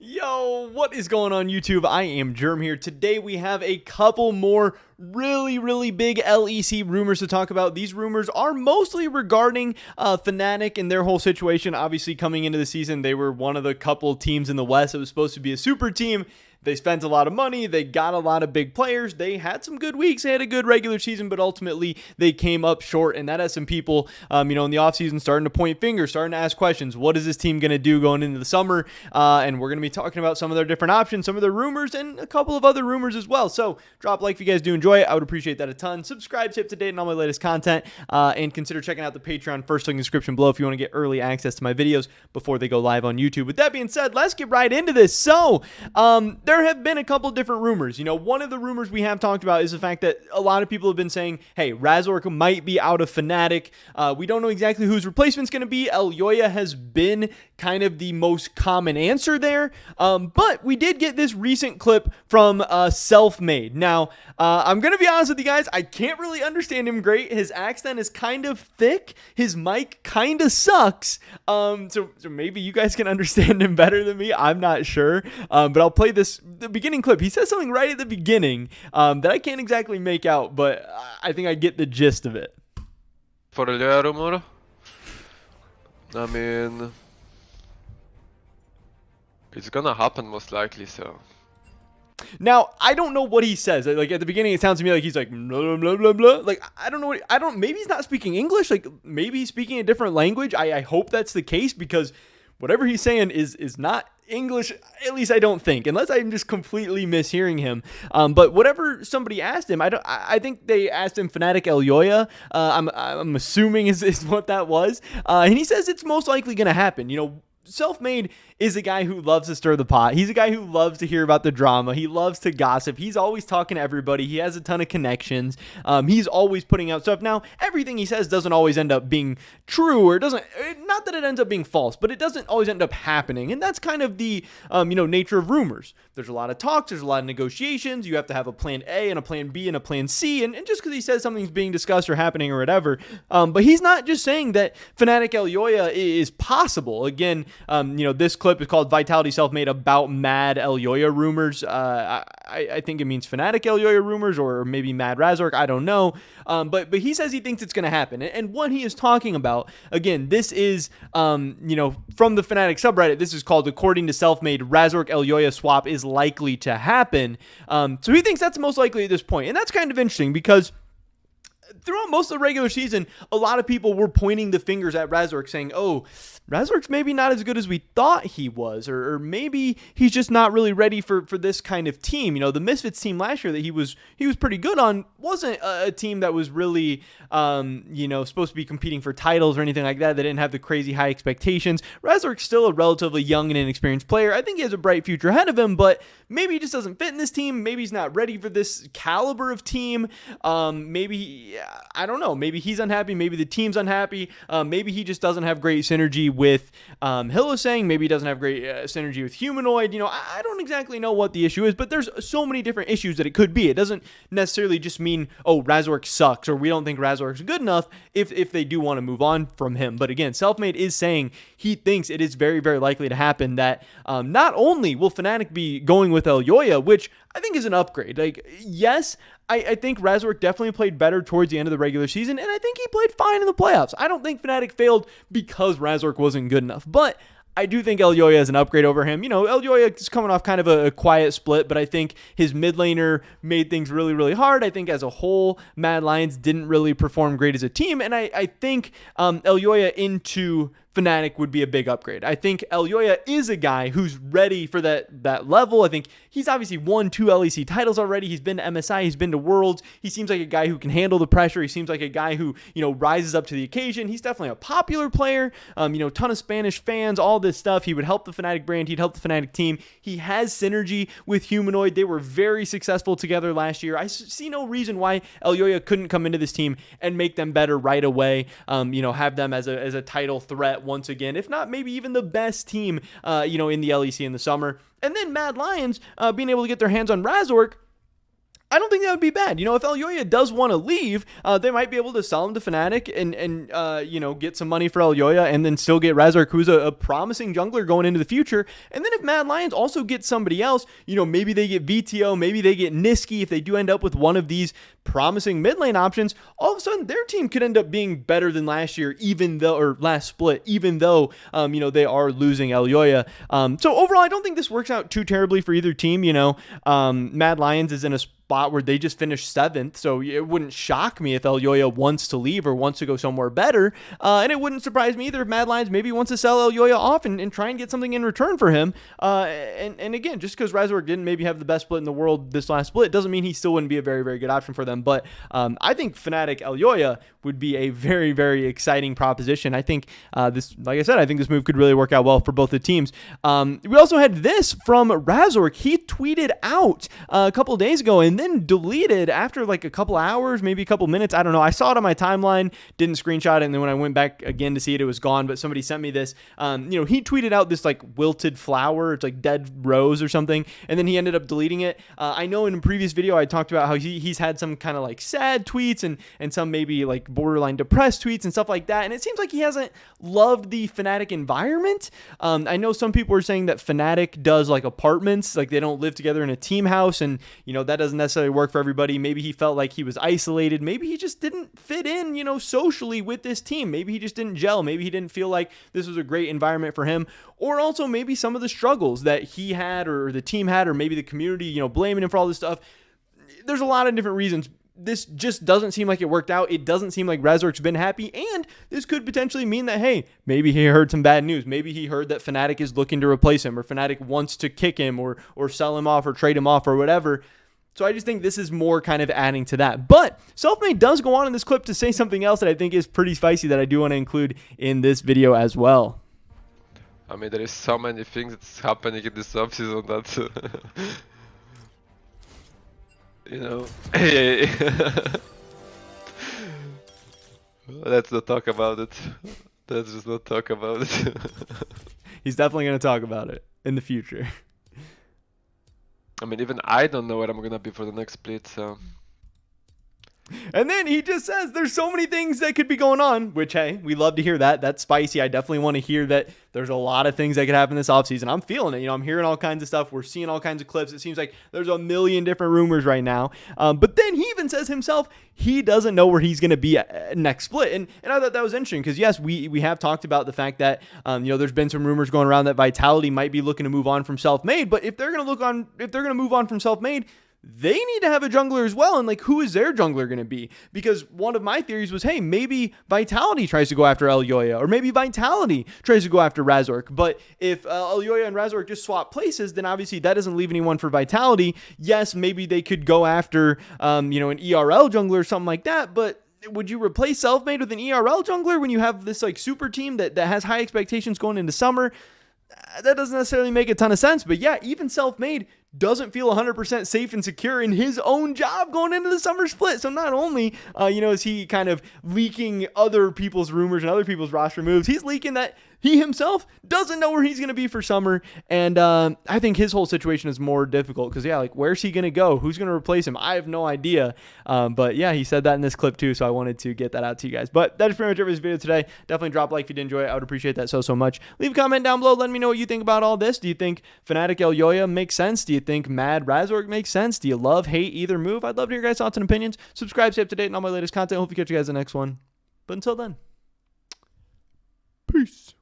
Yo, what is going on YouTube? I am Germ here. Today we have a couple more really big LEC rumors to talk about. These rumors are mostly regarding FNATIC and their whole situation. Obviously, coming into the season, they were one of the couple teams in the West that was supposed to be a super team. They spent a lot of money. They got a lot of big players. They had some good weeks. They had a good regular season, but ultimately they came up short. And that has some people, in the offseason starting to point fingers, starting to ask questions. What is this team going to do going into the summer? And we're going to be talking about some of their different options, some of their rumors, and a couple of other rumors as well. So drop a like if you guys do enjoy it. I would appreciate that a ton. Subscribe to up to date on all my latest content, and consider checking out the Patreon. First link in the description below if you want to get early access to my videos before they go live on YouTube. With that being said, let's get right into this. So, there have been a couple different rumors. One of the rumors we have talked about is the fact that a lot of people have been saying, hey, Razork might be out of FNATIC. We don't know exactly whose replacement's going to be. Elyoya has been kind of the most common answer there. But we did get this recent clip from Selfmade. Now, I'm going to be honest with you guys. I can't really understand him great. His accent is kind of thick. His mic kind of sucks. So maybe you guys can understand him better than me. I'm not sure. But I'll play the beginning clip. He says something right at the beginning that I can't exactly make out, but I think I get the gist of it. For Elyoya rumor, I mean, it's gonna happen most likely, so. Now, I don't know what he says. Like at the beginning, it sounds to me like he's like blah blah blah blah. Like I don't know maybe he's not speaking English. Like maybe he's speaking a different language. I hope that's the case, because whatever he's saying is not English, at least I don't think, unless I'm just completely mishearing him. But whatever somebody asked him, I think they asked him FNATIC Elyoya. I'm assuming is what that was. And he says it's most likely going to happen. Selfmade is a guy who loves to stir the pot. He's a guy who loves to hear about the drama. He loves to gossip. He's always talking to everybody. He has a ton of connections. He's always putting out stuff. Now, everything he says doesn't always end up being true, or not that it ends up being false, but it doesn't always end up happening. And that's kind of the, nature of rumors. There's a lot of talks. There's a lot of negotiations. You have to have a plan A and a plan B and a plan C. And just because he says something's being discussed or happening or whatever, but he's not just saying that FNATIC Elyoya is possible. Again, this clip is called Vitality Selfmade about Mad Elyoya rumors. I think it means FNATIC Elyoya rumors, or maybe Mad Razork. I don't know. But he says he thinks it's going to happen. And what he is talking about, again, this is, from the FNATIC subreddit, this is called, according to Selfmade, Razork Elyoya swap is likely to happen. So he thinks that's most likely at this point. And that's kind of interesting, because throughout most of the regular season, a lot of people were pointing the fingers at Razork, saying, oh, Razork's maybe not as good as we thought he was, or maybe he's just not really ready for this kind of team. The Misfits team last year that he was pretty good on wasn't a team that was really, supposed to be competing for titles or anything like that. They didn't have the crazy high expectations. Razork's still a relatively young and inexperienced player. I think he has a bright future ahead of him, but maybe he just doesn't fit in this team. Maybe he's not ready for this caliber of team. Maybe, I don't know. Maybe he's unhappy. Maybe the team's unhappy. Maybe he just doesn't have great synergy with Hylissang. Maybe he doesn't have great synergy with Humanoid. I don't exactly know what the issue is, but there's so many different issues that it could be. It doesn't necessarily just mean, oh, Razork sucks, or we don't think Razork's good enough if they do want to move on from him. But again, Selfmade is saying he thinks it is very, very likely to happen that not only will FNATIC be going with Elyoya, which I think is an upgrade. Like, yes, I think Razork definitely played better towards the end of the regular season, and I think he played fine in the playoffs. I don't think FNATIC failed because Razork wasn't good enough, but I do think Elyoya is an upgrade over him. Elyoya is coming off kind of a quiet split, but I think his mid laner made things really, really hard. I think as a whole, Mad Lions didn't really perform great as a team, and I think Elyoya into FNATIC would be a big upgrade. I think Elyoya is a guy who's ready for that level. I think he's obviously won 2 LEC titles already. He's been to MSI. He's been to Worlds. He seems like a guy who can handle the pressure. He seems like a guy who, rises up to the occasion. He's definitely a popular player. Ton of Spanish fans, all this stuff. He would help the FNATIC brand. He'd help the FNATIC team. He has synergy with Humanoid. They were very successful together last year. I see no reason why Elyoya couldn't come into this team and make them better right away. Have them as a title threat once again, if not maybe even the best team, in the LEC in the summer. And then Mad Lions being able to get their hands on Razork. I don't think that would be bad. If Elyoya does want to leave, they might be able to sell him to FNATIC and get some money for Elyoya and then still get Razork, who's a promising jungler going into the future. And then if Mad Lions also get somebody else, maybe they get VTO, maybe they get Niski. If they do end up with one of these promising mid lane options, all of a sudden their team could end up being better than last year, or last split, even though, they are losing Elyoya. So overall, I don't think this works out too terribly for either team. Mad Lions is in a spot where they just finished 7th, so it wouldn't shock me if Elyoya wants to leave or wants to go somewhere better, and it wouldn't surprise me either if Mad Lions maybe wants to sell Elyoya off and try and get something in return for him, and again, just because Razork didn't maybe have the best split in the world this last split doesn't mean he still wouldn't be a very, very good option for them. But I think FNATIC Elyoya would be a very, very exciting proposition. I think this, like I said, I think this move could really work out well for both the teams. We also had this from Razork. He tweeted out a couple of days ago and then deleted after like a couple hours, maybe a couple minutes. I don't know. I saw it on my timeline, didn't screenshot it, and then when I went back again to see it, it was gone. But somebody sent me this. He tweeted out this like wilted flower. It's like dead rose or something, and then he ended up deleting it. I know in a previous video I talked about how he's had some kind of like sad tweets and some maybe like borderline depressed tweets and stuff like that. And it seems like he hasn't loved the FNATIC environment. I know some people are saying that FNATIC does like apartments, like they don't live together in a team house, and that doesn't necessarily work for everybody. Maybe he felt like he was isolated. Maybe he just didn't fit in, socially with this team. Maybe he just didn't gel. Maybe he didn't feel like this was a great environment for him. Or also maybe some of the struggles that he had or the team had, or maybe the community, blaming him for all this stuff. There's a lot of different reasons. This just doesn't seem like it worked out. It doesn't seem like Razork's been happy, and this could potentially mean that, hey, maybe he heard some bad news. Maybe he heard that FNATIC is looking to replace him, or FNATIC wants to kick him or sell him off or trade him off or whatever. So I just think this is more kind of adding to that. But Selfmade does go on in this clip to say something else that I think is pretty spicy that I do want to include in this video as well. I mean, there is so many things that's happening in this offseason that... Let's not talk about it. Let's just not talk about it. He's definitely going to talk about it in the future. I mean, even I don't know where I'm going to be for the next split, so... And then he just says there's so many things that could be going on, which, hey, we love to hear that. That's spicy. I definitely want to hear that there's a lot of things that could happen this offseason. I'm feeling it. I'm hearing all kinds of stuff. We're seeing all kinds of clips. It seems like there's a million different rumors right now. But then he even says himself he doesn't know where he's going to be at next split. And I thought that was interesting because, yes, we have talked about the fact that, there's been some rumors going around that Vitality might be looking to move on from Selfmade. But if they're going to move on from Selfmade, they need to have a jungler as well. And like, who is their jungler going to be? Because one of my theories was, hey, maybe Vitality tries to go after Elyoya, or maybe Vitality tries to go after Razork. But if Elyoya and Razork just swap places, then obviously that doesn't leave anyone for Vitality. Yes, maybe they could go after, an ERL jungler or something like that. But would you replace Selfmade with an ERL jungler when you have this like super team that has high expectations going into summer? That doesn't necessarily make a ton of sense. But yeah, even Selfmade doesn't feel 100% safe and secure in his own job going into the summer split. So not only, is he kind of leaking other people's rumors and other people's roster moves, he's leaking that he himself doesn't know where he's going to be for summer. And I think his whole situation is more difficult because, yeah, like, where's he going to go? Who's going to replace him? I have no idea. But yeah, he said that in this clip too. So I wanted to get that out to you guys. But that is pretty much it for this video today. Definitely drop a like if you did enjoy it. I would appreciate that so much. Leave a comment down below. Let me know what you think about all this. Do you think FNATIC Elyoya makes sense? Do you think Mad Razork makes sense? Do you love, hate either move? I'd love to hear your guys' thoughts and opinions. Subscribe, stay up to date on all my latest content. Hope to catch you guys in the next one. But until then, peace.